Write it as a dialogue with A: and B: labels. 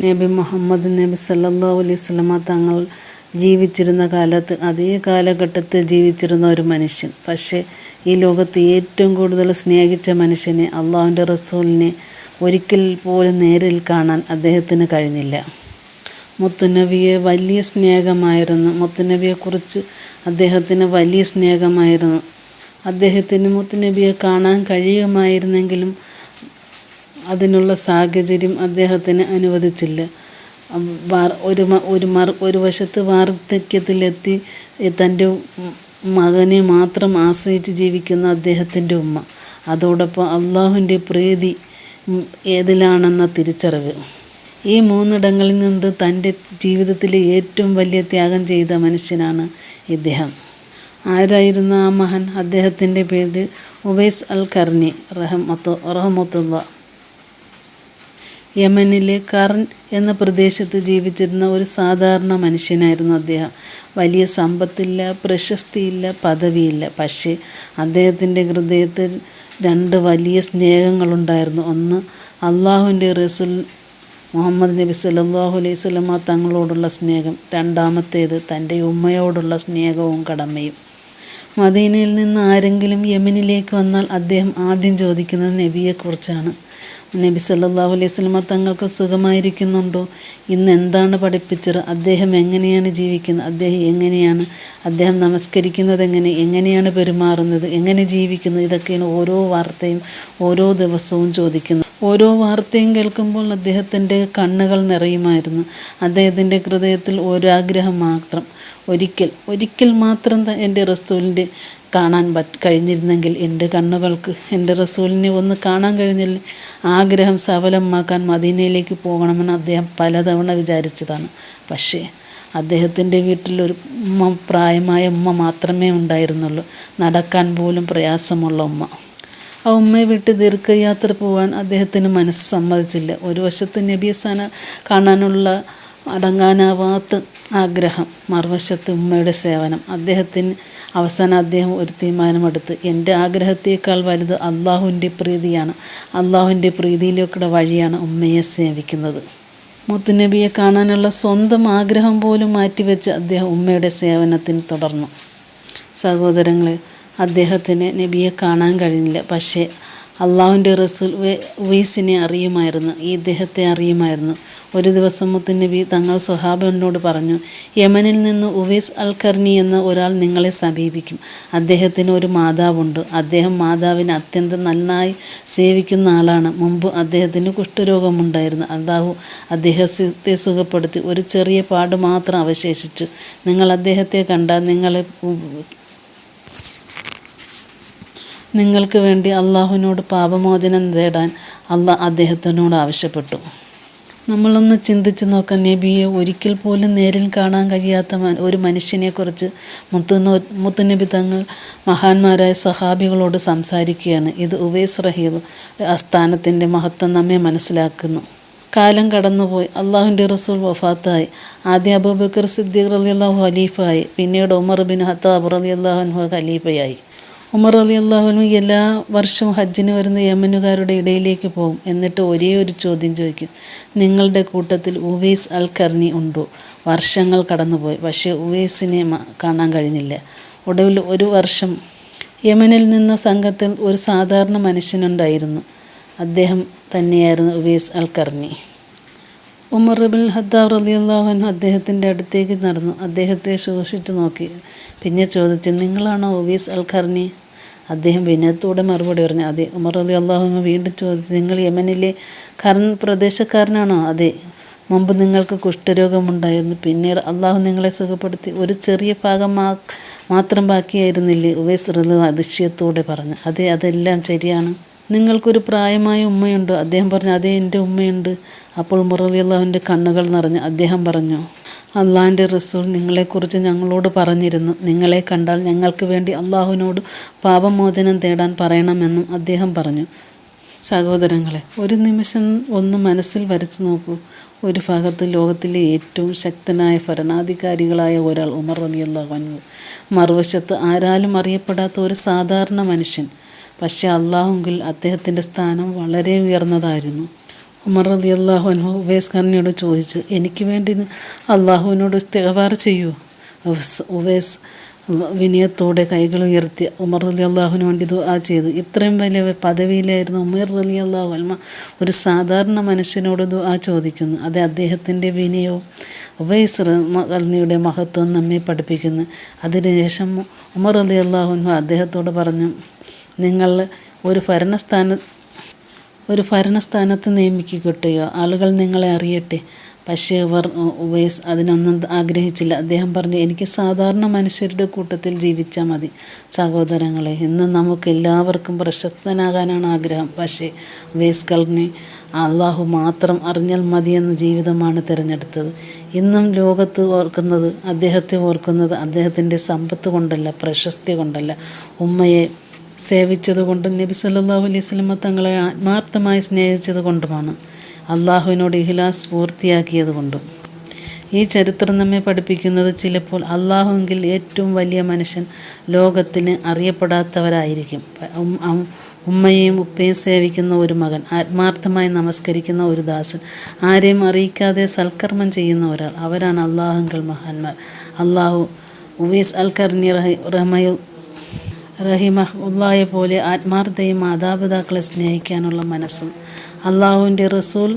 A: നബി മുഹമ്മദ് നബി സല്ലല്ലാഹു അലൈഹി വസല്ലമ തങ്ങൾ ജീവിച്ചിരുന്ന കാലത്ത് അതേ കാലഘട്ടത്തിൽ ജീവിച്ചിരുന്ന ഒരു മനുഷ്യൻ. പക്ഷേ ഈ ലോകത്ത് ഏറ്റവും കൂടുതൽ സ്നേഹിച്ച മനുഷ്യനെ, അള്ളാഹുവിൻ്റെ റസൂലിനെ ഒരിക്കൽ പോലും നേരിൽ കാണാൻ അദ്ദേഹത്തിന് കഴിഞ്ഞില്ല. മുത്തുനബിയെ വലിയ സ്നേഹമായിരുന്നു. മുത്തുനബിയെക്കുറിച്ച് അദ്ദേഹത്തിന് വലിയ സ്നേഹമായിരുന്നു. അദ്ദേഹത്തിന് മുത്തുനബിയെ കാണാൻ കഴിയുമായിരുന്നെങ്കിലും അതിനുള്ള സാഹചര്യം അദ്ദേഹത്തിന് അനുവദിച്ചില്ല. ഒരു വശത്ത് വാർദ്ധക്യത്തിലെത്തി തൻ്റെ മകനെ മാത്രം ആശ്രയിച്ച് ജീവിക്കുന്ന അദ്ദേഹത്തിൻ്റെ ഉമ്മ, അതോടൊപ്പം അള്ളാഹുവിൻ്റെ പ്രീതി ഏതിലാണെന്ന തിരിച്ചറിവ്. ഈ മൂന്നിടങ്ങളിൽ നിന്ന് തൻ്റെ ജീവിതത്തിലെ ഏറ്റവും വലിയ ത്യാഗം ചെയ്ത മനുഷ്യനാണ് ഇദ്ദേഹം. ആരായിരുന്നു ആ മഹാൻ? അദ്ദേഹത്തിൻ്റെ പേര് ഉവൈസ് അൽ ഖർനി റഹ്മത്തുള്ളാഹ്. യമനിലെ കർൻ എന്ന പ്രദേശത്ത് ജീവിച്ചിരുന്ന ഒരു സാധാരണ മനുഷ്യനായിരുന്നു അദ്ദേഹം. വലിയ സമ്പത്തില്ല, പ്രശസ്തിയില്ല, പദവിയില്ല. പക്ഷേ അദ്ദേഹത്തിൻ്റെ ഹൃദയത്തിൽ രണ്ട് വലിയ സ്നേഹങ്ങളുണ്ടായിരുന്നു. ഒന്ന് അള്ളാഹുവിൻ്റെ റസൂൽ മുഹമ്മദ് നബി സല്ലല്ലാഹു അലൈഹി വസല്ലമ തങ്ങളോടുള്ള സ്നേഹം, രണ്ടാമത്തേത് തൻ്റെ ഉമ്മയോടുള്ള സ്നേഹവും കടമയും. മദീനയിൽ നിന്ന് ആരെങ്കിലും യമനിലേക്ക് വന്നാൽ അദ്ദേഹം ആദ്യം ചോദിക്കുന്നത് നബിയെക്കുറിച്ചാണ്. നബി സല്ലല്ലാഹു അലൈഹി വസല്ലമ തങ്ങൾക്ക് സുഖമായിരിക്കുന്നുണ്ടോ? ഇന്ന് എന്താണ് പഠിപ്പിച്ചത്? അദ്ദേഹം എങ്ങനെയാണ് ജീവിക്കുന്നത്? അദ്ദേഹം നമസ്കരിക്കുന്നത് എങ്ങനെയാണ് പെരുമാറുന്നത്? എങ്ങനെ ജീവിക്കുന്നത്? ഇതൊക്കെയാണ് ഓരോ വാർത്തയും ഓരോ ദിവസവും ചോദിക്കുന്നത്. ഓരോ വാർത്തയും കേൾക്കുമ്പോൾ അദ്ദേഹത്തിൻ്റെ കണ്ണുകൾ നിറയുമായിരുന്നു. അദ്ദേഹത്തിൻ്റെ ഹൃദയത്തിൽ ഒരാഗ്രഹം മാത്രം, ഒരിക്കൽ മാത്രം എൻ്റെ റസൂലിൻ്റെ കാണാൻ കഴിഞ്ഞിരുന്നെങ്കിൽ, എൻ്റെ കണ്ണുകൾക്ക് എൻ്റെ റസൂലിനെ ഒന്ന് കാണാൻ കഴിഞ്ഞില്ല. ആഗ്രഹം സഫലമാക്കാൻ മദീനയിലേക്ക് പോകണമെന്ന് അദ്ദേഹം പലതവണ വിചാരിച്ചതാണ്. പക്ഷേ അദ്ദേഹത്തിൻ്റെ വീട്ടിലൊരു പ്രായമായ ഉമ്മ മാത്രമേ ഉണ്ടായിരുന്നുള്ളൂ, നടക്കാൻ പോലും പ്രയാസമുള്ള ഉമ്മ. ആ ഉമ്മയെ വിട്ട് ദീർഘയാത്ര പോകാൻ അദ്ദേഹത്തിന് മനസ്സ് സമ്മതിച്ചില്ല. ഒരു വശത്ത് നബിയെ കാണാനുള്ള അടങ്ങാനാവാത്ത ആഗ്രഹം, മറുവശത്ത് ഉമ്മയുടെ സേവനം. അവസാനം അദ്ദേഹം ഒരു തീരുമാനമെടുത്ത്, എൻ്റെ ആഗ്രഹത്തേക്കാൾ വലുത് അള്ളാഹുവിൻ്റെ പ്രീതിയാണ്, അള്ളാഹുവിൻ്റെ പ്രീതിയിലേക്കുള്ള വഴിയാണ് ഉമ്മയെ സേവിക്കുന്നത്. മുത്തുനബിയെ കാണാനുള്ള സ്വന്തം ആഗ്രഹം പോലും മാറ്റിവെച്ച് അദ്ദേഹം ഉമ്മയുടെ സേവനത്തിന് തുടർന്നു. സഹോദരങ്ങളെ, അദ്ദേഹത്തിന് നബിയെ കാണാൻ കഴിഞ്ഞില്ല. പക്ഷേ അള്ളാഹുവിൻ്റെ റസൂൽ ഉവൈസിനെ അറിയുമായിരുന്നു, ഇദ്ദേഹത്തെ അറിയുമായിരുന്നു. ഒരു ദിവസം മുത്തുനബി തങ്ങൾ സ്വഹാബിനോട് പറഞ്ഞു, യമനിൽ നിന്ന് ഉവൈസ് അൽ ഖർനി എന്ന ഒരാൾ നിങ്ങളെ സമീപിക്കും. അദ്ദേഹത്തിന് ഒരു മാതാവുണ്ട്. അദ്ദേഹം മാതാവിനെ അത്യന്തം നന്നായി സേവിക്കുന്ന ആളാണ്. മുമ്പ് അദ്ദേഹത്തിന് കുഷ്ഠരോഗമുണ്ടായിരുന്നു. അല്ലാഹു അദ്ദേഹത്തെ സുഖപ്പെടുത്തി. ഒരു ചെറിയ പാട് മാത്രം അവശേഷിച്ചു. നിങ്ങൾ അദ്ദേഹത്തെ കണ്ടാൽ നിങ്ങൾക്ക് വേണ്ടി അള്ളാഹുവിനോട് പാപമോചനം തേടാൻ അദ്ദേഹത്തിനോട് ആവശ്യപ്പെട്ടു. നമ്മളൊന്ന് ചിന്തിച്ച് നോക്കാം. നബിയെ ഒരിക്കൽ പോലും നേരിൽ കാണാൻ കഴിയാത്ത ഒരു മനുഷ്യനെക്കുറിച്ച് മുത്തുനബി തങ്ങൾ മഹാന്മാരായ സഹാബികളോട് സംസാരിക്കുകയാണ്. ഇത് ഉവൈസ് റഹീൽ ആസ്ഥാനത്തിൻ്റെ മഹത്വം നമ്മെ മനസ്സിലാക്കുന്നു. കാലം കടന്നുപോയി. അള്ളാഹുവിൻ്റെ റസൂൽ വഫാത്തായി. ആദ്യം അബൂബക്കർ സിദ്ദീഖ് റളിയല്ലാഹു ഖലീഫയായി. പിന്നീട് ഉമർ ബിൻ ഖത്താബ് റളിയല്ലാഹു അൻഹു ഖലീഫയായി. ഉമർ റളിയല്ലാഹു അൻഹു എല്ലാ വർഷവും ഹജ്ജിന് വരുന്ന യമനുകാരുടെ ഇടയിലേക്ക് പോകും. എന്നിട്ട് ഒരേ ഒരു ചോദ്യം ചോദിക്കും, നിങ്ങളുടെ കൂട്ടത്തിൽ ഉവൈസ് അൽ ഖർനി ഉണ്ടോ? വർഷങ്ങൾ കടന്നുപോയി. പക്ഷേ ഉവൈസിനെ കാണാൻ കഴിഞ്ഞില്ല. ഒടുവിൽ ഒരു വർഷം യമനിൽ നിന്ന സംഘത്തിൽ ഒരു സാധാരണ മനുഷ്യനുണ്ടായിരുന്നു. അദ്ദേഹം തന്നെയായിരുന്നു ഉവൈസ് അൽ ഖർനി. ഉമർ ബിൻ ഖത്താബ് റളിയല്ലാഹു അൻഹു അദ്ദേഹത്തിൻ്റെ അടുത്തേക്ക് നടന്നു. അദ്ദേഹത്തെ സൂക്ഷിച്ചു നോക്കി. പിന്നെ ചോദിച്ചു, നിങ്ങളാണോ ഉവൈസ് അൽ ഖർനി? അദ്ദേഹം വിനയത്തോടെ മറുപടി പറഞ്ഞു, അതെ. ഉമർ റളിയല്ലാഹു അൻഹു വീണ്ടും ചോദിച്ചു, നിങ്ങൾ യമനിലെ ഖർൻ പ്രദേശക്കാരനാണോ? അതെ. മുമ്പ് നിങ്ങൾക്ക് കുഷ്ഠരോഗമുണ്ടായിരുന്നു, പിന്നീട് അള്ളാഹു നിങ്ങളെ സുഖപ്പെടുത്തി. ഒരു ചെറിയ ഭാഗം മാത്രം ബാക്കിയായിരുന്നില്ലേ? ഉവൈസ് റളിയല്ലാഹു അതിശയത്തോടെ പറഞ്ഞു, അതെ, അതെല്ലാം ശരിയാണ്. നിങ്ങൾക്കൊരു പ്രായമായ ഉമ്മയുണ്ടോ? അദ്ദേഹം പറഞ്ഞു, അതെ, എൻ്റെ ഉമ്മയുണ്ട്. അപ്പോൾ ഉമർ റളിയല്ലാഹുവിൻ്റെ കണ്ണുകൾ നിറഞ്ഞു. അദ്ദേഹം പറഞ്ഞു, അള്ളാഹിൻ്റെ റസൂൽ നിങ്ങളെക്കുറിച്ച് ഞങ്ങളോട് പറഞ്ഞിരുന്നു. നിങ്ങളെ കണ്ടാൽ ഞങ്ങൾക്ക് വേണ്ടി അള്ളാഹുവിനോട് പാപമോചനം തേടാൻ പറയണമെന്നും അദ്ദേഹം പറഞ്ഞു. സഹോദരങ്ങളെ, ഒരു നിമിഷം ഒന്ന് മനസ്സിൽ വരച്ചു നോക്കൂ. ഒരു ഭാഗത്ത് ലോകത്തിലെ ഏറ്റവും ശക്തനായ ഭരണാധികാരികളായ ഒരാൾ ഉമർ റളിയല്ലാഹു അൻഹു, മറുവശത്ത് ആരാലും അറിയപ്പെടാത്ത ഒരു സാധാരണ മനുഷ്യൻ. പക്ഷേ അള്ളാഹുവിൽ അദ്ദേഹത്തിൻ്റെ സ്ഥാനം വളരെ ഉയർന്നതായിരുന്നു. ഉമർ റളിയല്ലാഹു അൻഹു ഉവൈസ് ഖർണിയോട് ചോദിച്ചു, എനിക്ക് വേണ്ടി അള്ളാഹുവിനോട് ഇസ്തിഗ്ഫാർ ചെയ്യൂ. ഉവൈസ് വിനയത്തോടെ കൈകൾ ഉയർത്തി ഉമർ റളിയല്ലാഹുവിന് വേണ്ടി ദുആ ചെയ്തു. ഇത്രയും വലിയ പദവിയിലായിരുന്നു ഉമർ റളിയല്ലാഹു അൻഹു ഒരു സാധാരണ മനുഷ്യനോട് ദുആ ചോദിക്കുന്നു. അത് അദ്ദേഹത്തിൻ്റെ വിനയവും ഉവൈസ് ഖർണിയുടെ മഹത്വം നമ്മെ പഠിപ്പിക്കുന്നു. അതിനുശേഷം ഉമർ റളിയല്ലാഹു അൻഹു അദ്ദേഹത്തോട് പറഞ്ഞു, നിങ്ങൾ ഒരു ഭരണസ്ഥാനത്ത് നിയമിക്കപ്പെട്ടയോ, ആളുകൾ നിങ്ങളെ അറിയട്ടെ. പക്ഷേ ഉവൈസ് അതിനൊന്നും ആഗ്രഹിച്ചില്ല. അദ്ദേഹം പറഞ്ഞു, എനിക്ക് സാധാരണ മനുഷ്യരുടെ കൂട്ടത്തിൽ ജീവിച്ചാൽ മതി. സഹോദരങ്ങളെ, ഇന്ന് നമുക്ക് എല്ലാവർക്കും പ്രശസ്തനാകാനാണ് ആഗ്രഹം. പക്ഷേ ഉവൈസ് ഖർണി അള്ളാഹു മാത്രം അറിഞ്ഞാൽ മതിയെന്ന ജീവിതമാണ് തിരഞ്ഞെടുത്തത്. ഇന്നും ലോകത്ത് അദ്ദേഹത്തെ ഓർക്കുന്നത് അദ്ദേഹത്തിൻ്റെ സമ്പത്ത് കൊണ്ടല്ല, പ്രശസ്തി കൊണ്ടല്ല, ഉമ്മയെ സേവിച്ചതുകൊണ്ടും നബി സല്ലല്ലാഹു അലൈഹി വസല്ലമ തങ്ങളെ ആത്മാർത്ഥമായി സ്നേഹിച്ചത് കൊണ്ടുമാണ്, അള്ളാഹുവിനോട് ഇഖ്ലാസ് പൂർത്തിയാക്കിയത് കൊണ്ടും. ഈ ചരിത്രം നമ്മെ പഠിപ്പിക്കുന്നത് ചിലപ്പോൾ അള്ളാഹുവെങ്കിൽ ഏറ്റവും വലിയ മനുഷ്യൻ ലോകത്തിന് അറിയപ്പെടാത്തവരായിരിക്കും. ഉമ്മയെയും ഉപ്പയും സേവിക്കുന്ന ഒരു മകൻ, ആത്മാർത്ഥമായി നമസ്കരിക്കുന്ന ഒരു ദാസൻ, ആരെയും അറിയിക്കാതെ സൽക്കർമ്മം ചെയ്യുന്ന ഒരാൾ, അവരാണ് അള്ളാഹുവിൽ മഹാന്മാർ. അള്ളാഹു ഉവൈസ് അൽ ഖർണി റഹിമഹുല്ലായെ പോലെ ആത്മാർത്ഥതയും മാതാപിതാക്കളെ സ്നേഹിക്കാനുള്ള മനസ്സും അള്ളാഹുവിൻ്റെ റസൂൽ